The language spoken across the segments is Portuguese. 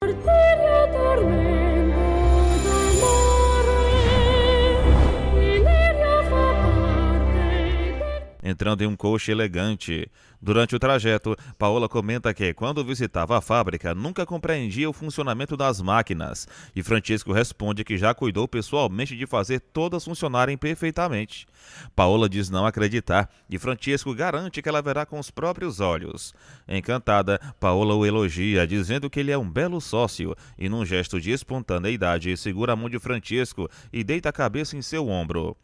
Arteria tormento d'amore, Ileria fa parte. Entrando em um coche elegante. Durante o trajeto, Paola comenta que, quando visitava a fábrica, nunca compreendia o funcionamento das máquinas, e Francisco responde que já cuidou pessoalmente de fazer todas funcionarem perfeitamente. Paola diz não acreditar, e Francisco garante que ela verá com os próprios olhos. Encantada, Paola o elogia, dizendo que ele é um belo sócio, e num gesto de espontaneidade, segura a mão de Francisco e deita a cabeça em seu ombro.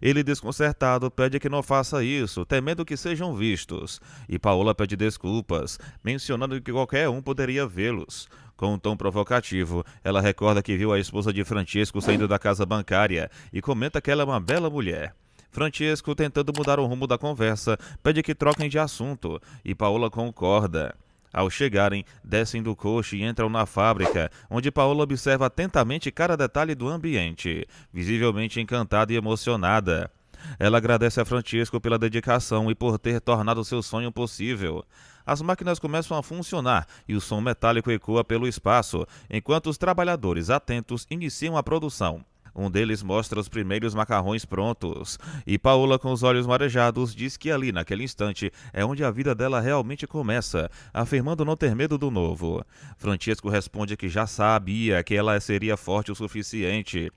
Ele, desconcertado, pede que não faça isso, temendo que sejam vistos, e Paola pede desculpas, mencionando que qualquer um poderia vê-los. Com um tom provocativo, ela recorda que viu a esposa de Francisco saindo da casa bancária e comenta que ela é uma bela mulher. Francisco, tentando mudar o rumo da conversa, pede que troquem de assunto, e Paola concorda. Ao chegarem, descem do coche e entram na fábrica, onde Paola observa atentamente cada detalhe do ambiente, visivelmente encantada e emocionada. Ela agradece a Francisco pela dedicação e por ter tornado seu sonho possível. As máquinas começam a funcionar e o som metálico ecoa pelo espaço, enquanto os trabalhadores atentos iniciam a produção. Um deles mostra os primeiros macarrões prontos, e Paola, com os olhos marejados, diz que ali, naquele instante, é onde a vida dela realmente começa, afirmando não ter medo do novo. Francisco responde que já sabia que ela seria forte o suficiente.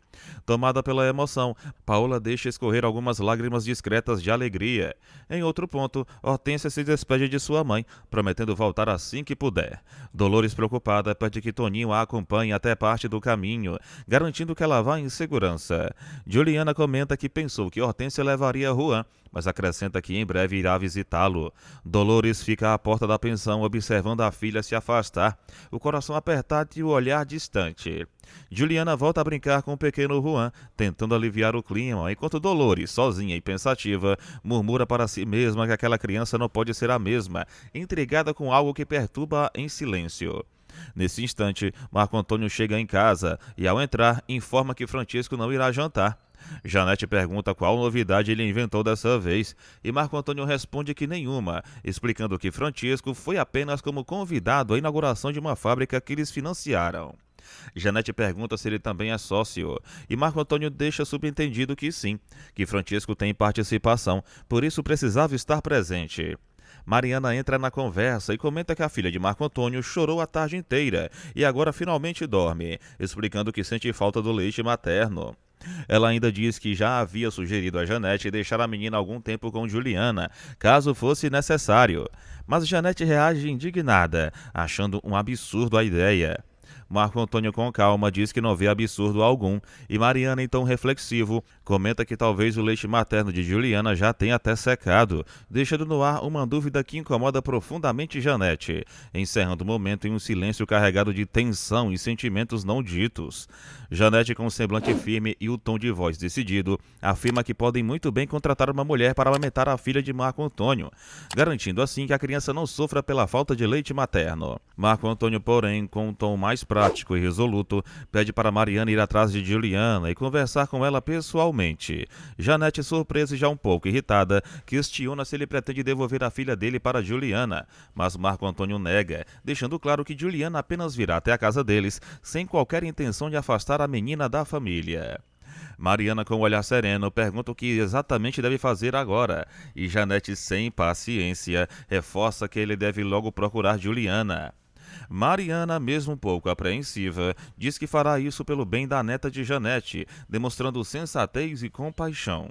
Tomada pela emoção, Paola deixa escorrer algumas lágrimas discretas de alegria. Em outro ponto, Hortência se despede de sua mãe, prometendo voltar assim que puder. Dolores, preocupada, pede que Toninho a acompanhe até parte do caminho, garantindo que ela vá em segurança. Juliana comenta que pensou que Hortência levaria Juan, mas acrescenta que em breve irá visitá-lo. Dolores fica à porta da pensão observando a filha se afastar, o coração apertado e o olhar distante. Juliana volta a brincar com o pequeno Juan, tentando aliviar o clima, enquanto Dolores, sozinha e pensativa, murmura para si mesma que aquela criança não pode ser a mesma, intrigada com algo que perturba em silêncio. Nesse instante, Marco Antônio chega em casa e, ao entrar, informa que Francisco não irá jantar. Janete pergunta qual novidade ele inventou dessa vez, e Marco Antônio responde que nenhuma, explicando que Francisco foi apenas como convidado à inauguração de uma fábrica que eles financiaram. Janete pergunta se ele também é sócio, e Marco Antônio deixa subentendido que sim, que Francisco tem participação, por isso precisava estar presente. Mariana entra na conversa e comenta que a filha de Marco Antônio chorou a tarde inteira e agora finalmente dorme, explicando que sente falta do leite materno. Ela ainda diz que já havia sugerido a Janete deixar a menina algum tempo com Juliana, caso fosse necessário. Mas Janete reage indignada, achando um absurdo a ideia. Marco Antônio, com calma, diz que não vê absurdo algum, e Mariana, então reflexivo, comenta que talvez o leite materno de Juliana já tenha até secado, deixando no ar uma dúvida que incomoda profundamente Janete, encerrando o momento em um silêncio carregado de tensão e sentimentos não ditos. Janete, com um semblante firme e o tom de voz decidido, afirma que podem muito bem contratar uma mulher para amamentar a filha de Marco Antônio, garantindo assim que a criança não sofra pela falta de leite materno. Marco Antônio, porém, com um tom mais prático e resoluto, pede para Mariana ir atrás de Juliana e conversar com ela pessoalmente. Janete, surpresa e já um pouco irritada, questiona se ele pretende devolver a filha dele para Juliana, mas Marco Antônio nega, deixando claro que Juliana apenas virá até a casa deles, sem qualquer intenção de afastar a menina da família. Mariana, com um olhar sereno, pergunta o que exatamente deve fazer agora, e Janete, sem paciência, reforça que ele deve logo procurar Juliana. Mariana, mesmo um pouco apreensiva, diz que fará isso pelo bem da neta de Janete, demonstrando sensatez e compaixão.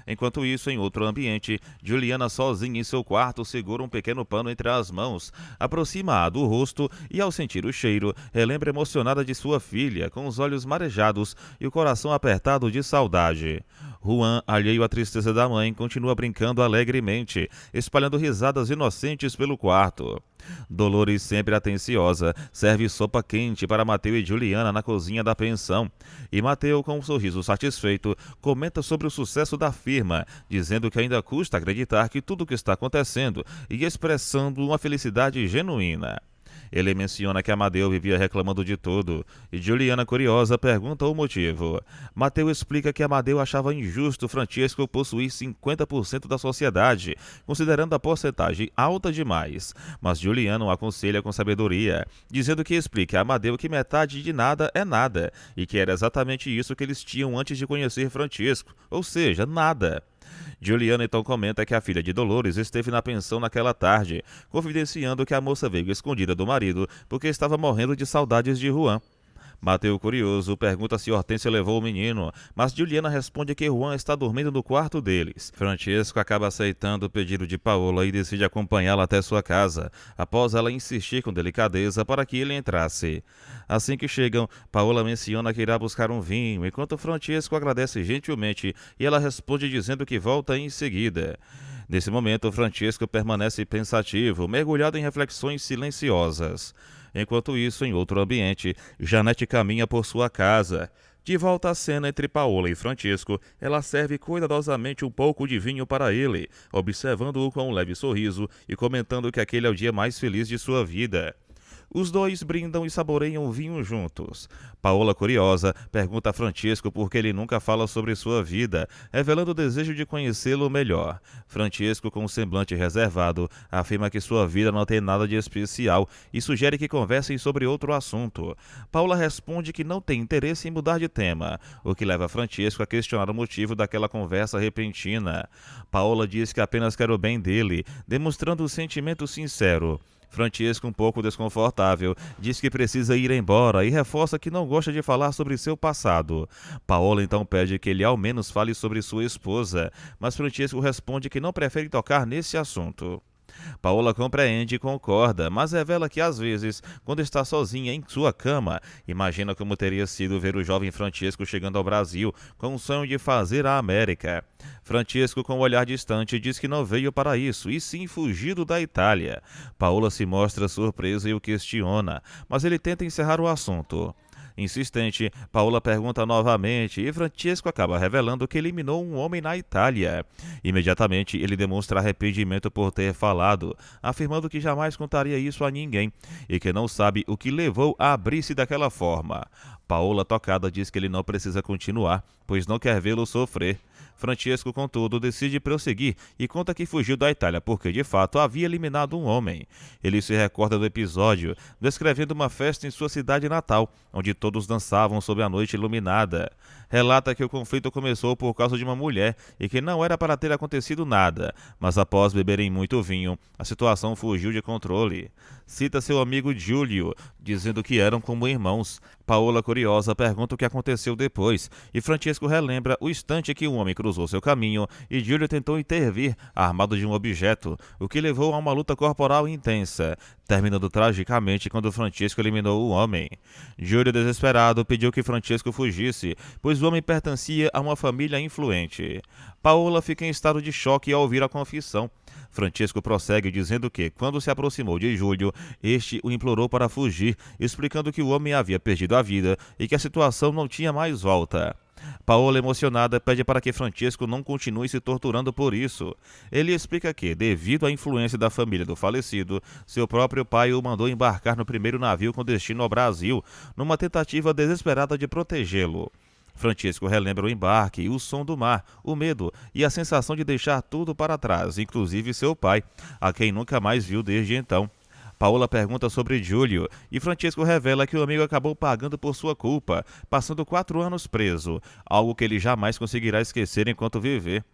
Enquanto isso, em outro ambiente, Juliana, sozinha em seu quarto, segura um pequeno pano entre as mãos, aproxima-a do rosto e, ao sentir o cheiro, relembra emocionada de sua filha, com os olhos marejados e o coração apertado de saudade. Juan, alheio à tristeza da mãe, continua brincando alegremente, espalhando risadas inocentes pelo quarto. Dolores, sempre atenciosa, serve sopa quente para Mateu e Juliana na cozinha da pensão. E Mateu, com um sorriso satisfeito, comenta sobre o sucesso da firma, dizendo que ainda custa acreditar que tudo o que está acontecendo e expressando uma felicidade genuína. Ele menciona que Amadeu vivia reclamando de tudo, e Juliana, curiosa, pergunta o motivo. Mateu explica que Amadeu achava injusto Francesco possuir 50% da sociedade, considerando a porcentagem alta demais. Mas Juliana o aconselha com sabedoria, dizendo que explica a Amadeu que metade de nada é nada, e que era exatamente isso que eles tinham antes de conhecer Francesco, ou seja, nada. Juliana então comenta que a filha de Dolores esteve na pensão naquela tarde, confidenciando que a moça veio escondida do marido porque estava morrendo de saudades de Juan. Mateu, curioso, pergunta se Hortência levou o menino, mas Juliana responde que Juan está dormindo no quarto deles. Francesco acaba aceitando o pedido de Paola e decide acompanhá-la até sua casa, após ela insistir com delicadeza para que ele entrasse. Assim que chegam, Paola menciona que irá buscar um vinho, enquanto Francesco agradece gentilmente e ela responde dizendo que volta em seguida. Nesse momento, Francesco permanece pensativo, mergulhado em reflexões silenciosas. Enquanto isso, em outro ambiente, Janete caminha por sua casa. De volta à cena entre Paola e Francesco, ela serve cuidadosamente um pouco de vinho para ele, observando-o com um leve sorriso e comentando que aquele é o dia mais feliz de sua vida. Os dois brindam e saboreiam o vinho juntos. Paola, curiosa, pergunta a Francesco por que ele nunca fala sobre sua vida, revelando o desejo de conhecê-lo melhor. Francesco, com um semblante reservado, afirma que sua vida não tem nada de especial e sugere que conversem sobre outro assunto. Paola responde que não tem interesse em mudar de tema, o que leva Francesco a questionar o motivo daquela conversa repentina. Paola diz que apenas quer o bem dele, demonstrando um sentimento sincero. Francesco, um pouco desconfortável, diz que precisa ir embora e reforça que não gosta de falar sobre seu passado. Paola então pede que ele ao menos fale sobre sua esposa, mas Francesco responde que não prefere tocar nesse assunto. Paola compreende e concorda, mas revela que às vezes, quando está sozinha em sua cama, imagina como teria sido ver o jovem Francesco chegando ao Brasil com o sonho de fazer a América. Francesco, com um olhar distante, diz que não veio para isso, e sim fugido da Itália. Paola se mostra surpresa e o questiona, mas ele tenta encerrar o assunto. Insistente, Paola pergunta novamente e Francesco acaba revelando que eliminou um homem na Itália. Imediatamente, ele demonstra arrependimento por ter falado, afirmando que jamais contaria isso a ninguém e que não sabe o que levou a abrir-se daquela forma. Paola, tocada, diz que ele não precisa continuar, pois não quer vê-lo sofrer. Francesco, contudo, decide prosseguir e conta que fugiu da Itália porque, de fato, havia eliminado um homem. Ele se recorda do episódio, descrevendo uma festa em sua cidade natal, onde todos dançavam sob a noite iluminada. Relata que o conflito começou por causa de uma mulher e que não era para ter acontecido nada, mas após beberem muito vinho, a situação fugiu de controle. Cita seu amigo Giulio, dizendo que eram como irmãos. Paola, curiosa, pergunta o que aconteceu depois, e Francesco relembra o instante que um homem cruzou seu caminho e Giulio tentou intervir, armado de um objeto, o que levou a uma luta corporal intensa, terminando tragicamente quando Francesco eliminou o homem. Giulio, desesperado, pediu que Francesco fugisse, pois o homem pertencia a uma família influente. Paola fica em estado de choque ao ouvir a confissão. Francesco prossegue dizendo que, quando se aproximou de Júlio, este o implorou para fugir, explicando que o homem havia perdido a vida e que a situação não tinha mais volta. Paola, emocionada, pede para que Francesco não continue se torturando por isso. Ele explica que, devido à influência da família do falecido, seu próprio pai o mandou embarcar no primeiro navio com destino ao Brasil, numa tentativa desesperada de protegê-lo. Francesco relembra o embarque, o som do mar, o medo e a sensação de deixar tudo para trás, inclusive seu pai, a quem nunca mais viu desde então. Paola pergunta sobre Giulio e Francesco revela que o amigo acabou pagando por sua culpa, passando 4 anos preso, algo que ele jamais conseguirá esquecer enquanto viver.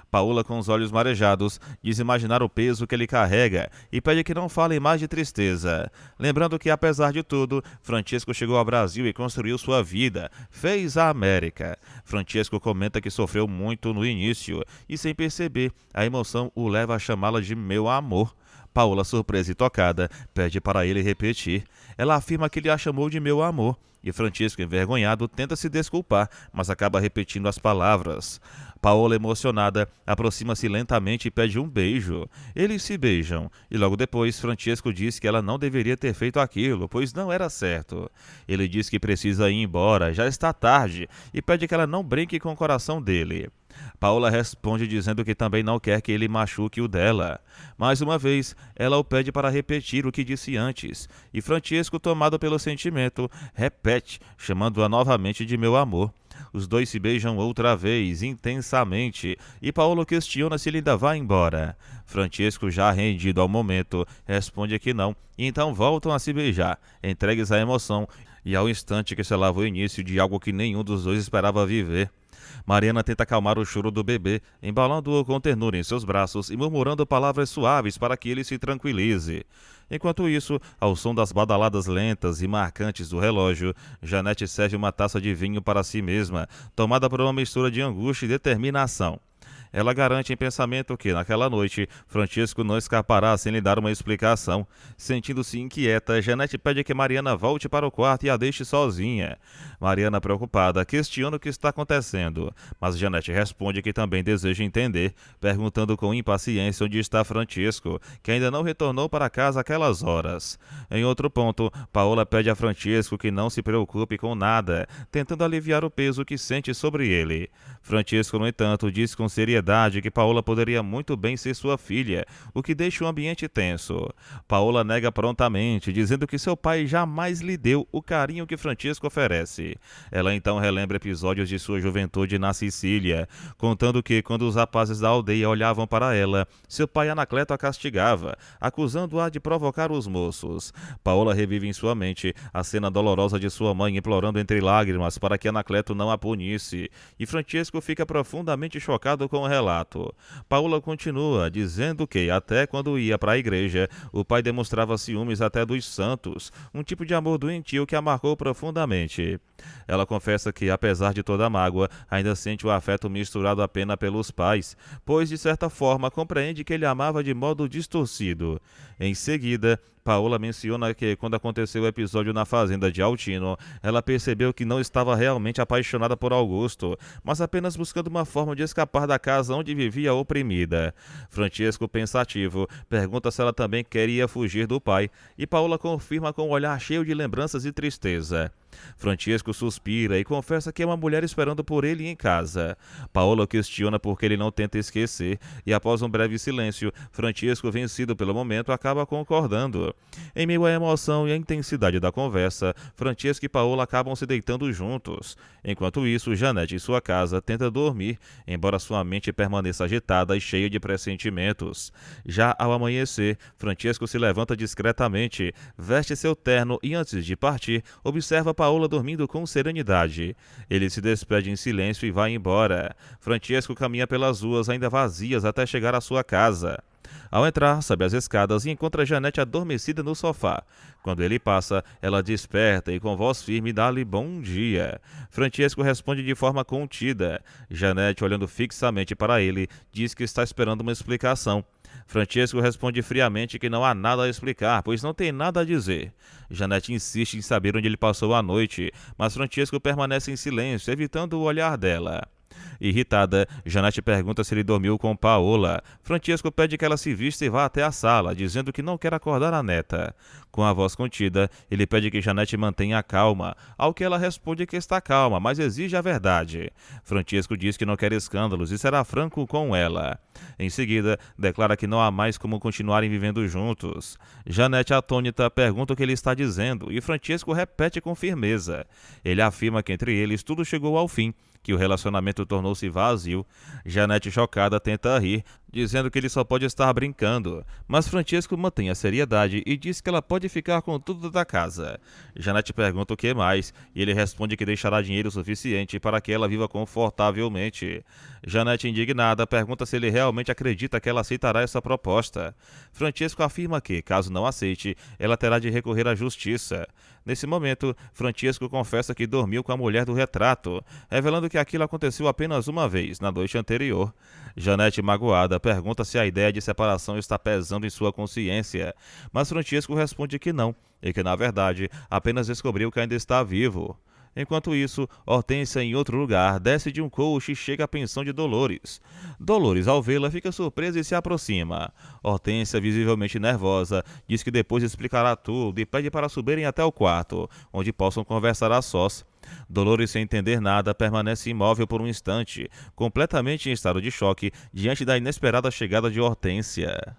Paola, com os olhos marejados, diz imaginar o peso que ele carrega e pede que não falem mais de tristeza. Lembrando que, apesar de tudo, Francesco chegou ao Brasil e construiu sua vida, fez a América. Francesco comenta que sofreu muito no início e, sem perceber, a emoção o leva a chamá-la de meu amor. Paola, surpresa e tocada, pede para ele repetir. Ela afirma que ele a chamou de meu amor, e Francesco, envergonhado, tenta se desculpar, mas acaba repetindo as palavras. Paola, emocionada, aproxima-se lentamente e pede um beijo. Eles se beijam, e logo depois Francesco diz que ela não deveria ter feito aquilo, pois não era certo. Ele diz que precisa ir embora, já está tarde, e pede que ela não brinque com o coração dele. Paola responde dizendo que também não quer que ele machuque o dela. Mais uma vez, ela o pede para repetir o que disse antes, e Francesco, tomado pelo sentimento, repete, chamando-a novamente de meu amor. Os dois se beijam outra vez, intensamente, e Paola questiona se ele ainda vai embora. Francesco, já rendido ao momento, responde que não, e então voltam a se beijar, entregues à emoção e ao instante que selava o início de algo que nenhum dos dois esperava viver. Mariana tenta acalmar o choro do bebê, embalando-o com ternura em seus braços e murmurando palavras suaves para que ele se tranquilize. Enquanto isso, ao som das badaladas lentas e marcantes do relógio, Janete serve uma taça de vinho para si mesma, tomada por uma mistura de angústia e determinação. Ela garante em pensamento que, naquela noite, Francesco não escapará sem lhe dar uma explicação. Sentindo-se inquieta, Janete pede que Mariana volte para o quarto e a deixe sozinha. Mariana, preocupada, questiona o que está acontecendo, mas Janete responde que também deseja entender, perguntando com impaciência onde está Francesco, que ainda não retornou para casa aquelas horas. Em outro ponto, Paola pede a Francesco que não se preocupe com nada, tentando aliviar o peso que sente sobre ele. Francesco, no entanto, diz com seriedade que Paola poderia muito bem ser sua filha, o que deixa o ambiente tenso. Paola nega prontamente, dizendo que seu pai jamais lhe deu o carinho que Francesco oferece. Ela então relembra episódios de sua juventude na Sicília, contando que, quando os rapazes da aldeia olhavam para ela, seu pai Anacleto a castigava, acusando-a de provocar os moços. Paola revive em sua mente a cena dolorosa de sua mãe implorando entre lágrimas para que Anacleto não a punisse, e Francesco fica profundamente chocado com o relato. Paola continua, dizendo que, até quando ia para a igreja, o pai demonstrava ciúmes até dos santos, um tipo de amor doentio que a marcou profundamente. Ela confessa que, apesar de toda a mágoa, ainda sente o afeto misturado apenas pelos pais, pois, de certa forma, compreende que ele amava de modo distorcido. Em seguida, Paola menciona que, quando aconteceu o episódio na fazenda de Altino, ela percebeu que não estava realmente apaixonada por Augusto, mas apenas buscando uma forma de escapar da casa onde vivia oprimida. Francesco, pensativo, pergunta se ela também queria fugir do pai, e Paola confirma com um olhar cheio de lembranças e tristeza. Francesco suspira e confessa que é uma mulher esperando por ele em casa. Paola questiona por que ele não tenta esquecer, e após um breve silêncio, Francesco, vencido pelo momento, acaba concordando. Em meio à emoção e à intensidade da conversa, Francesco e Paola acabam se deitando juntos. Enquanto isso, Janete, em sua casa, tenta dormir, embora sua mente permaneça agitada e cheia de pressentimentos. Já ao amanhecer, Francesco se levanta discretamente, veste seu terno e, antes de partir, observa Paola dormindo com serenidade. Ele se despede em silêncio e vai embora. Francesco caminha pelas ruas ainda vazias até chegar à sua casa. Ao entrar, sobe as escadas e encontra Janete adormecida no sofá. Quando ele passa, ela desperta e com voz firme dá-lhe bom dia. Francesco responde de forma contida. Janete, olhando fixamente para ele, diz que está esperando uma explicação. Francesco responde friamente que não há nada a explicar, pois não tem nada a dizer. Janete insiste em saber onde ele passou a noite, mas Francesco permanece em silêncio, evitando o olhar dela. Irritada, Janete pergunta se ele dormiu com Paola. Francesco pede que ela se vista e vá até a sala, dizendo que não quer acordar a neta. Com a voz contida, ele pede que Janete mantenha a calma, ao que ela responde que está calma, mas exige a verdade. Francesco diz que não quer escândalos e será franco com ela. Em seguida, declara que não há mais como continuarem vivendo juntos. Janete, atônita, pergunta o que ele está dizendo e Francesco repete com firmeza. Ele afirma que entre eles tudo chegou ao fim, que o relacionamento tornou-se vazio. Janete, chocada, tenta rir, dizendo que ele só pode estar brincando, mas Francesco mantém a seriedade e diz que ela pode ficar com tudo da casa. Janete pergunta o que mais, e ele responde que deixará dinheiro suficiente para que ela viva confortavelmente. Janete, indignada, pergunta se ele realmente acredita que ela aceitará essa proposta. Francesco afirma que, caso não aceite, ela terá de recorrer à justiça. Nesse momento, Francesco confessa que dormiu com a mulher do retrato, revelando que aquilo aconteceu apenas uma vez, na noite anterior. Janete, magoada, pergunta se a ideia de separação está pesando em sua consciência, mas Francesco responde que não, e que, na verdade, apenas descobriu que ainda está vivo. Enquanto isso, Hortência, em outro lugar, desce de um coche e chega à pensão de Dolores. Dolores, ao vê-la, fica surpresa e se aproxima. Hortência, visivelmente nervosa, diz que depois explicará tudo e pede para subirem até o quarto, onde possam conversar a sós. Dolores, sem entender nada, permanece imóvel por um instante, completamente em estado de choque diante da inesperada chegada de Hortência.